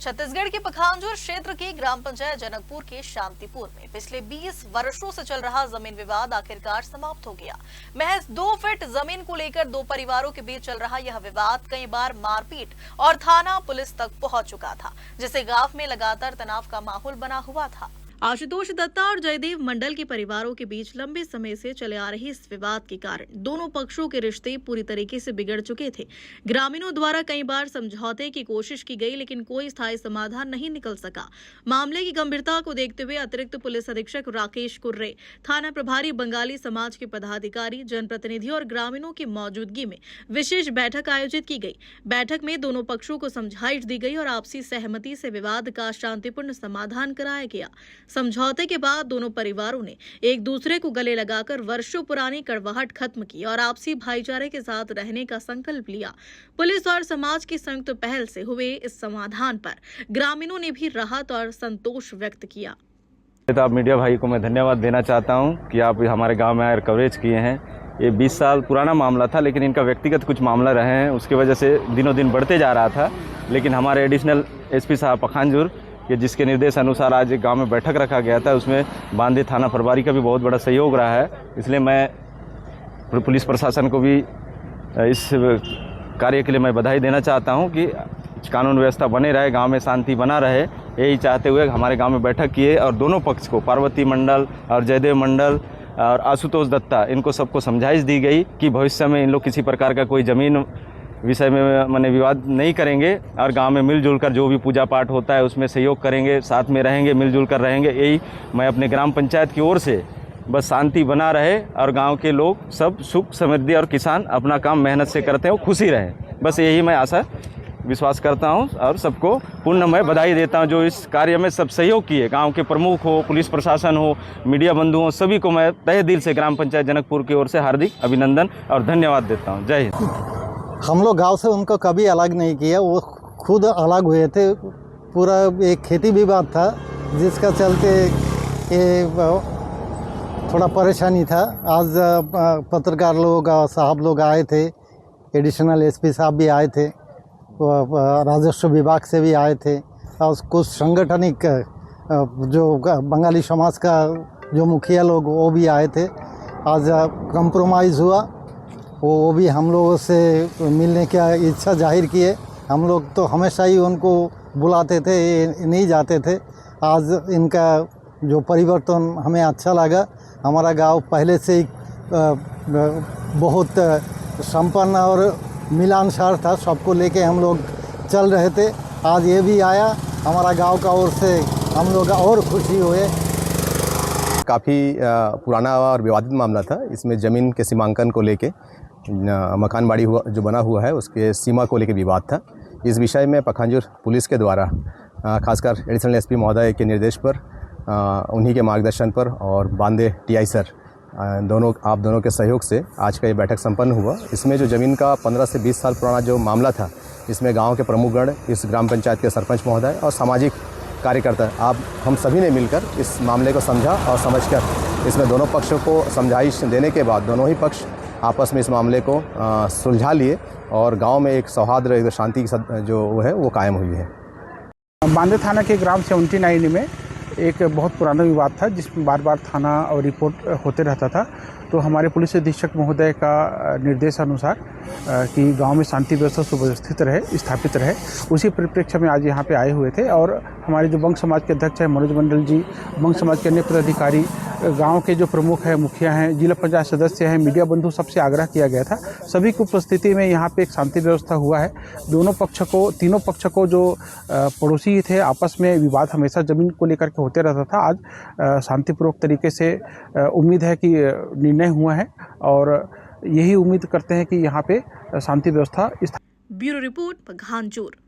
छत्तीसगढ़ के पखांजूर क्षेत्र की ग्राम पंचायत जनकपुर के शांतिपुर में पिछले 20 वर्षों से चल रहा जमीन विवाद आखिरकार समाप्त हो गया। महज 2 फीट जमीन को लेकर 2 परिवारों के बीच चल रहा यह विवाद कई बार मारपीट और थाना पुलिस तक पहुंच चुका था, जिससे गांव में लगातार तनाव का माहौल बना हुआ था। आशुतोष दत्ता और जयदेव मंडल के परिवारों के बीच लंबे समय से चले आ रहे इस विवाद के कारण दोनों पक्षों के रिश्ते पूरी तरीके से बिगड़ चुके थे। ग्रामीणों द्वारा कई बार समझौते की कोशिश की गई, लेकिन कोई स्थायी समाधान नहीं निकल सका। मामले की गंभीरता को देखते हुए अतिरिक्त पुलिस अधीक्षक राकेश कुर्रे, थाना प्रभारी बंगाली समाज के पदाधिकारी, जनप्रतिनिधि और ग्रामीणों की मौजूदगी में विशेष बैठक आयोजित की गई। बैठक में दोनों पक्षों को समझाइश दी गई और आपसी सहमति से विवाद का शांतिपूर्ण समाधान कराया गया। समझौते के बाद दोनों परिवारों ने एक दूसरे को गले लगाकर वर्षों पुरानी कड़वाहट खत्म की और आपसी भाईचारे के साथ रहने का संकल्प लिया। पुलिस और समाज की संयुक्त पहल से हुए इस समाधान पर ग्रामीणों ने भी राहत और संतोष व्यक्त किया। तो आप मीडिया भाई को मैं धन्यवाद देना चाहता हूं कि आप हमारे गांव में आकर कवरेज किए हैं। ये 20 साल पुराना मामला था, लेकिन इनका व्यक्तिगत कुछ मामला रहे हैं, उसकी वजह से दिनों दिन बढ़ते जा रहा था। लेकिन हमारे एडिशनल एसपी साहब पखांजूर कि जिसके निर्देश अनुसार आज एक गांव में बैठक रखा गया था, उसमें बांदे थाना प्रभारी का भी बहुत बड़ा सहयोग रहा है। इसलिए मैं पुलिस प्रशासन को भी इस कार्य के लिए मैं बधाई देना चाहता हूं कि कानून व्यवस्था बने रहे, गांव में शांति बना रहे, यही चाहते हुए हमारे गांव में बैठक किए और दोनों पक्ष को, पार्वती मंडल और जयदेव मंडल और आशुतोष दत्ता, इनको सबको समझाइश दी गई कि भविष्य में इन लोग किसी प्रकार का कोई ज़मीन विषय में माने विवाद नहीं करेंगे और गांव में मिलजुल कर जो भी पूजा पाठ होता है उसमें सहयोग करेंगे, साथ में रहेंगे, मिलजुल कर रहेंगे। यही मैं अपने ग्राम पंचायत की ओर से बस शांति बना रहे और गांव के लोग सब सुख समृद्धि और किसान अपना काम मेहनत से करते हैं, खुशी रहें, बस यही मैं आशा विश्वास करता हूं और सबको पूर्ण मैं बधाई देता हूं जो इस कार्य में सब सहयोग किए। गांव के प्रमुख हो, पुलिस प्रशासन हो, मीडिया बंधु हो, सभी को मैं तहे दिल से ग्राम पंचायत जनकपुर की ओर से हार्दिक अभिनंदन और धन्यवाद देता हूँ। जय हिंद। हम लोग गांव से उनको कभी अलग नहीं किया, वो खुद अलग हुए थे। पूरा एक खेती विवाद था जिसका चलते ये थोड़ा परेशानी था। आज पत्रकार लोग साहब लोग आए थे, एडिशनल एसपी साहब भी आए थे, राजस्व विभाग से भी आए थे और कुछ संगठनिक जो बंगाली समाज का जो मुखिया लोग वो भी आए थे। आज कंप्रोमाइज़ हुआ, वो भी हम लोगों से मिलने की इच्छा जाहिर किए। हम लोग तो हमेशा ही उनको बुलाते थे, नहीं जाते थे। आज इनका जो परिवर्तन हमें अच्छा लगा। हमारा गांव पहले से ही बहुत संपन्न और मिलानसार था, सबको लेके हम लोग चल रहे थे। आज ये भी आया हमारा गांव का ओर से, हम लोग और खुशी हुए। काफ़ी पुराना और विवादित मामला था। इसमें ज़मीन के सीमांकन को लेके, मकान बाड़ी हुआ जो बना हुआ है उसके सीमा को लेकर विवाद था। इस विषय में पखांजूर पुलिस के द्वारा खासकर एडिशनल एसपी महोदय के निर्देश पर, उन्हीं के मार्गदर्शन पर और बांदे टीआई सर आप दोनों के सहयोग से आज का ये बैठक संपन्न हुआ। इसमें जो ज़मीन का 15 से 20 साल पुराना जो मामला था, इसमें गाँव के प्रमुखगण, इस ग्राम पंचायत के सरपंच महोदय और सामाजिक कार्यकर्ता, हम सभी ने मिलकर इस मामले को समझा और समझकर इसमें दोनों पक्षों को समझाइश देने के बाद दोनों ही पक्ष आपस में इस मामले को सुलझा लिए और गांव में एक सौहार्द, एक शांति जो है वो कायम हुई है। बांदे थाना के ग्राम 79 में एक बहुत पुराना विवाद था जिसमें बार बार थाना और रिपोर्ट होते रहता था। तो हमारे पुलिस अधीक्षक महोदय का निर्देश अनुसार कि गांव में शांति व्यवस्था सुव्यवस्थित रहे, स्थापित रहे, उसी परिप्रेक्ष्य में आज यहाँ पे आए हुए थे। और हमारे जो बंग समाज के अध्यक्ष हैं मनोज मंडल जी, बंग समाज के अन्य पदाधिकारी, गांव के जो प्रमुख हैं, मुखिया हैं, जिला पंचायत सदस्य हैं, मीडिया बंधु, सबसे आग्रह किया गया था। सभी की उपस्थिति में यहाँ पे एक शांति व्यवस्था हुआ है। तीनों पक्ष को जो पड़ोसी थे, आपस में विवाद हमेशा ज़मीन को लेकर के होते रहता था। आज शांतिपूर्वक तरीके से उम्मीद है कि निर्णय हुआ है और यही उम्मीद करते हैं कि यहाँ पे शांति व्यवस्था। Bureau report Pakhanjur.